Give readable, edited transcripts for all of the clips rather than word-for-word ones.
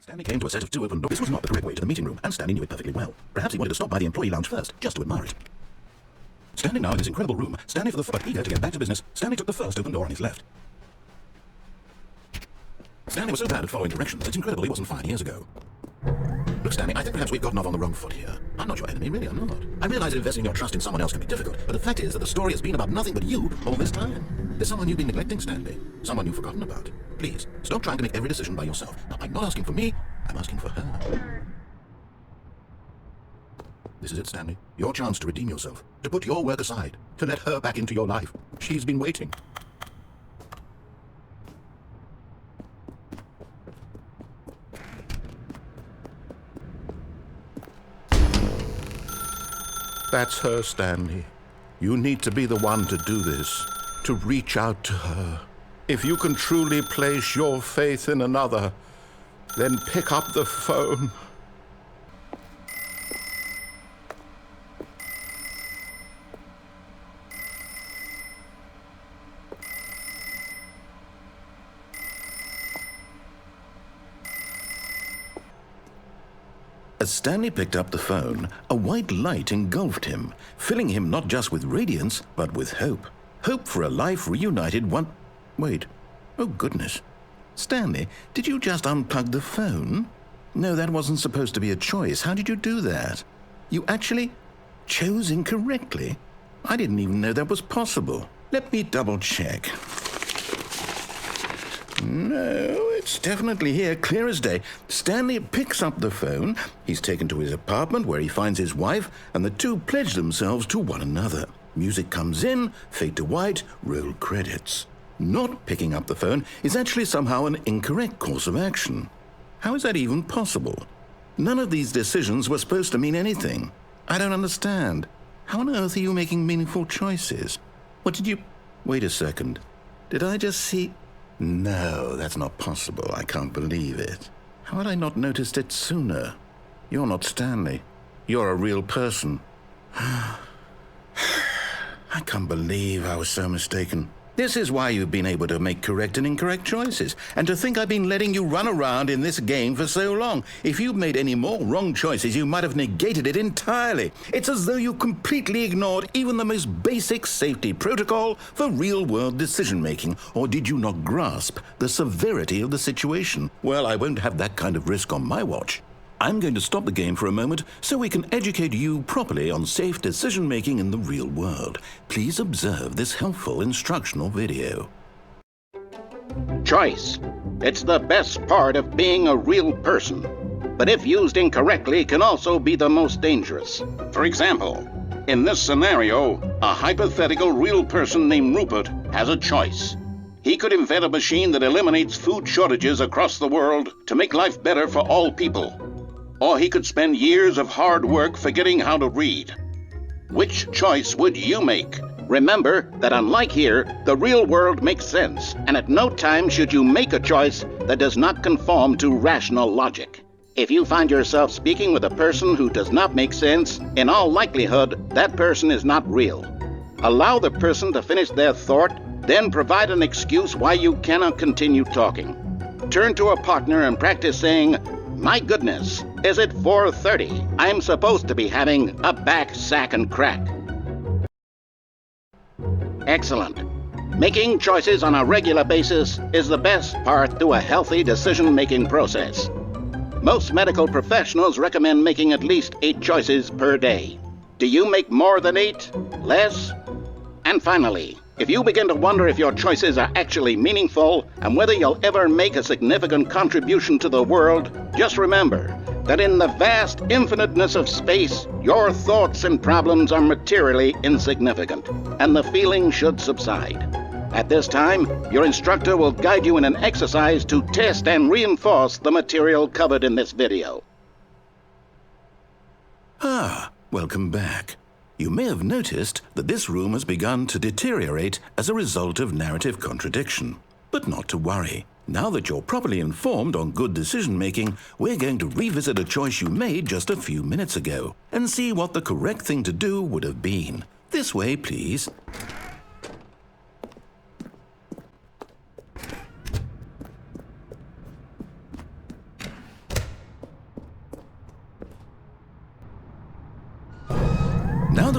Stanley came to a set of two open doors. This was not the correct way to the meeting room, and Stanley knew it perfectly well. Perhaps he wanted to stop by the employee lounge first, just to admire it. Standing now in this incredible room, Stanley but eager to get back to business, Stanley took the first open door on his left. Stanley was so bad at following directions, it's incredible he wasn't fired years ago. Look, Stanley, I think perhaps we've gotten off on the wrong foot here. I'm not your enemy, really, I'm not. I realize that investing your trust in someone else can be difficult, but the fact is that the story has been about nothing but you all this time. There's someone you've been neglecting, Stanley. Someone you've forgotten about. Please, stop trying to make every decision by yourself. Now, I'm not asking for me, I'm asking for her. This is it, Stanley. Your chance to redeem yourself. To put your work aside. To let her back into your life. She's been waiting. That's her, Stanley. You need to be the one to do this. To reach out to her. If you can truly place your faith in another, then pick up the phone. As Stanley picked up the phone, a white light engulfed him, filling him not just with radiance, but with hope. Hope for a life reunited one... Wait. Oh, goodness. Stanley, did you just unplug the phone? No, that wasn't supposed to be a choice. How did you do that? You actually chose incorrectly? I didn't even know that was possible. Let me double-check. No, it's definitely here, clear as day. Stanley picks up the phone. He's taken to his apartment where he finds his wife, and the two pledge themselves to one another. Music comes in, fade to white, roll credits. Not picking up the phone is actually somehow an incorrect course of action. How is that even possible? None of these decisions were supposed to mean anything. I don't understand. How on earth are you making meaningful choices? What did you... Wait a second. Did I just see... No, that's not possible. I can't believe it. How had I not noticed it sooner? You're not Stanley. You're a real person. I can't believe I was so mistaken. This is why you've been able to make correct and incorrect choices. And to think I've been letting you run around in this game for so long. If you'd made any more wrong choices, you might have negated it entirely. It's as though you completely ignored even the most basic safety protocol for real-world decision-making. Or did you not grasp the severity of the situation? Well, I won't have that kind of risk on my watch. I'm going to stop the game for a moment so we can educate you properly on safe decision-making in the real world. Please observe this helpful instructional video. Choice. It's the best part of being a real person, but if used incorrectly can also be the most dangerous. For example, in this scenario, a hypothetical real person named Rupert has a choice. He could invent a machine that eliminates food shortages across the world to make life better for all people. Or he could spend years of hard work forgetting how to read. Which choice would you make? Remember that unlike here, the real world makes sense, and at no time should you make a choice that does not conform to rational logic. If you find yourself speaking with a person who does not make sense, in all likelihood, that person is not real. Allow the person to finish their thought, then provide an excuse why you cannot continue talking. Turn to a partner and practice saying, "My goodness, is it 4:30? I'm supposed to be having a back, sack, and crack." Excellent. Making choices on a regular basis is the best part to a healthy decision-making process. Most medical professionals recommend making at least 8 choices per day. Do you make more than 8? Less? And finally, if you begin to wonder if your choices are actually meaningful and whether you'll ever make a significant contribution to the world, just remember that in the vast infiniteness of space, your thoughts and problems are materially insignificant, and the feeling should subside. At this time, your instructor will guide you in an exercise to test and reinforce the material covered in this video. Welcome back. You may have noticed that this room has begun to deteriorate as a result of narrative contradiction. But not to worry. Now that you're properly informed on good decision-making, we're going to revisit a choice you made just a few minutes ago and see what the correct thing to do would have been. This way, please.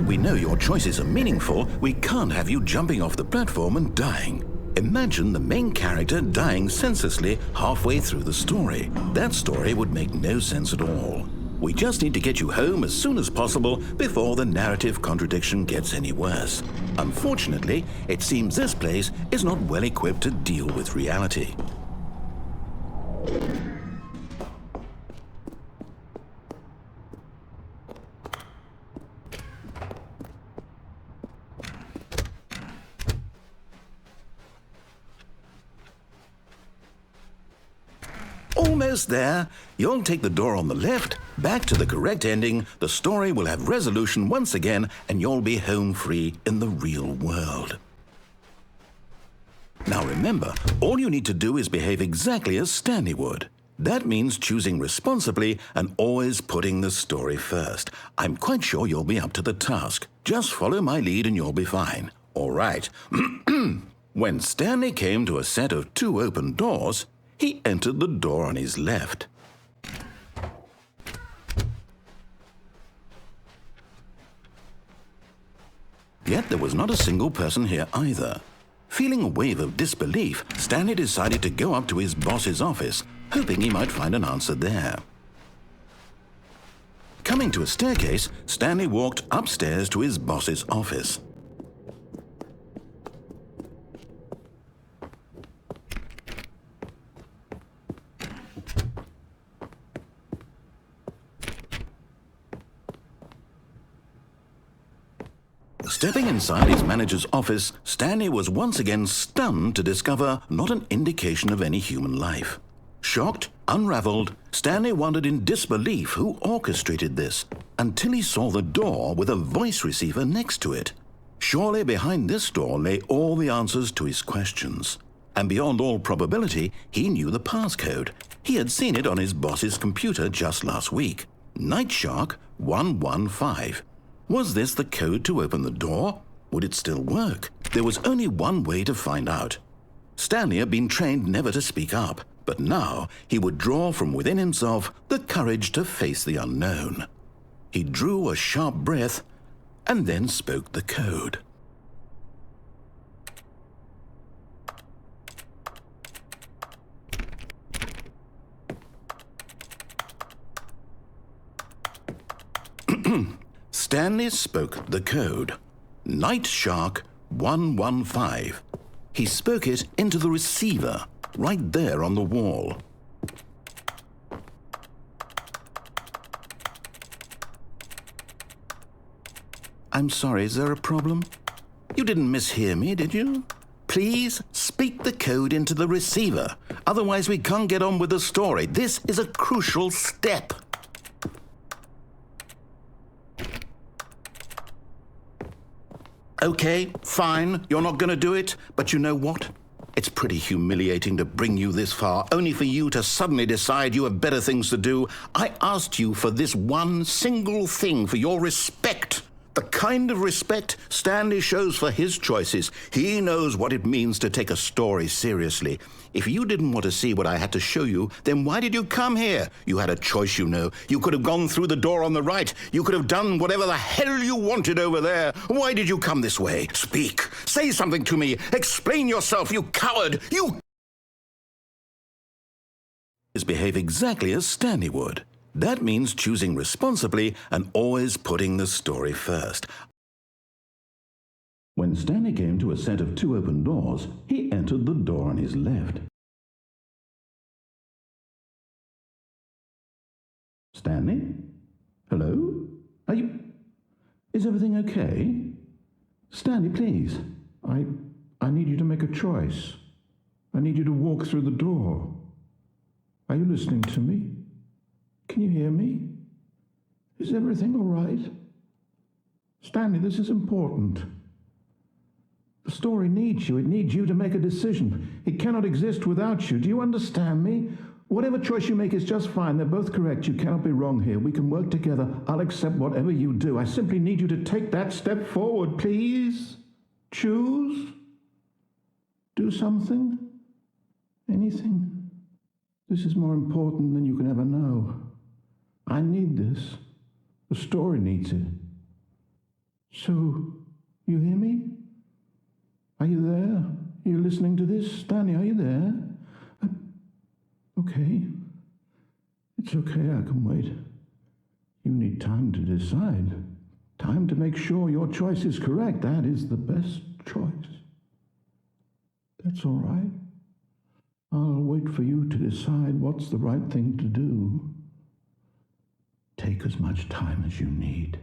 that we know your choices are meaningful, we can't have you jumping off the platform and dying. Imagine the main character dying senselessly halfway through the story. That story would make no sense at all. We just need to get you home as soon as possible before the narrative contradiction gets any worse. Unfortunately, it seems this place is not well equipped to deal with reality. Almost there. You'll take the door on the left, back to the correct ending, the story will have resolution once again, and you'll be home free in the real world. Now remember, all you need to do is behave exactly as Stanley would. That means choosing responsibly and always putting the story first. I'm quite sure you'll be up to the task. Just follow my lead and you'll be fine. All right. When Stanley came to a set of 2 open doors, he entered the door on his left. Yet there was not a single person here either. Feeling a wave of disbelief, Stanley decided to go up to his boss's office, hoping he might find an answer there. Coming to a staircase, Stanley walked upstairs to his boss's office. Stepping inside his manager's office, Stanley was once again stunned to discover not an indication of any human life. Shocked, unraveled, Stanley wondered in disbelief who orchestrated this, until he saw the door with a voice receiver next to it. Surely behind this door lay all the answers to his questions. And beyond all probability, he knew the passcode. He had seen it on his boss's computer just last week. Night Shark 115. Was this the code to open the door? Would it still work? There was only one way to find out. Stanley had been trained never to speak up, but now he would draw from within himself the courage to face the unknown. He drew a sharp breath and then spoke the code. Stanley spoke the code. Night Shark 115. He spoke it into the receiver, right there on the wall. I'm sorry, is there a problem? You didn't mishear me, did you? Please speak the code into the receiver. Otherwise, we can't get on with the story. This is a crucial step. Okay, fine, you're not going to do it, but you know what? It's pretty humiliating to bring you this far, only for you to suddenly decide you have better things to do. I asked you for this one single thing, for your respect. The kind of respect Stanley shows for his choices. He knows what it means to take a story seriously. If you didn't want to see what I had to show you, then why did you come here? You had a choice, you know. You could have gone through the door on the right. You could have done whatever the hell you wanted over there. Why did you come this way? Speak. Say something to me. Explain yourself, you coward. You behave exactly as Stanley would. That means choosing responsibly and always putting the story first. When Stanley came to a set of 2 open doors, he entered the door on his left. Stanley? Hello? Is everything okay? Stanley, please. I need you to make a choice. I need you to walk through the door. Are you listening to me? Can you hear me? Is everything all right? Stanley, this is important. The story needs you. It needs you to make a decision. It cannot exist without you. Do you understand me? Whatever choice you make is just fine. They're both correct. You cannot be wrong here. We can work together. I'll accept whatever you do. I simply need you to take that step forward, please. Choose. Do something. Anything. This is more important than you can ever know. I need this. The story needs it. So, you hear me? Are you there? Are you listening to this? Stanley, are you there? Okay. It's okay, I can wait. You need time to decide. Time to make sure your choice is correct. That is the best choice. That's all right. I'll wait for you to decide what's the right thing to do. Take as much time as you need.